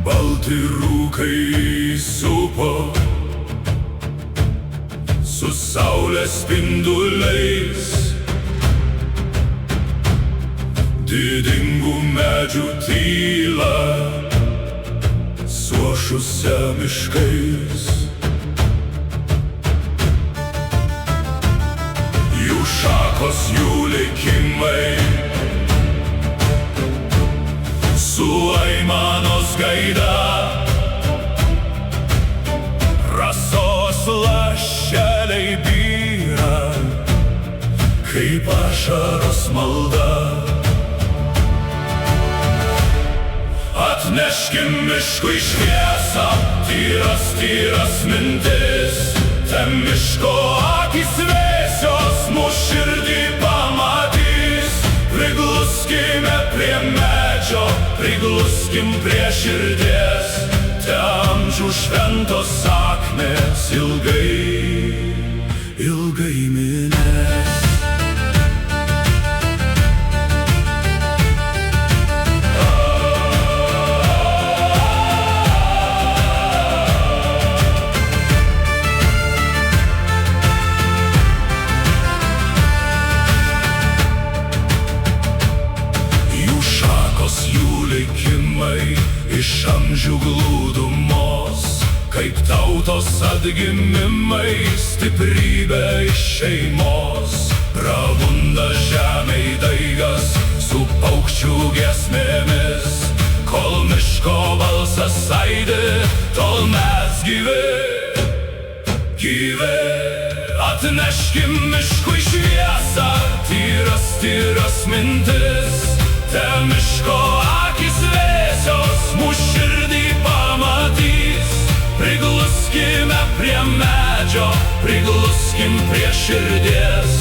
Balti rūkai supo su saulės spinduliais, didingų medžių tyla suošusia miškais. Jų šakos, jų likimai su aimanos gaida, rasos lašeliai byra, kaip ašaros malda. Atneškim miškui šviesą, tyras, tyras mintis, te miško akys vėsios mūsų širdį pamatys. Prigluskime prie medžio, prigluskim prie širdies, te amžių šventos sakmės ilgai, ilgai minės. Iš amžių glūdumos, kaip tautos atgimimai, stiprybė iš šeimos. Prabunda žemėj daigas su paukščių giesmėmis, kol miško balsas aidi, tol mes gyvi, gyvi. Atneškim miškui šviesą, tyras, tyras mintis, te miško akys vėsios mūsų širdį pamatys. Prigluskime prie medžio, prigluskim prie širdies,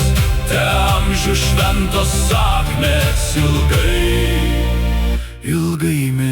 te amžių šventos sakmės ilgai, ilgai minės.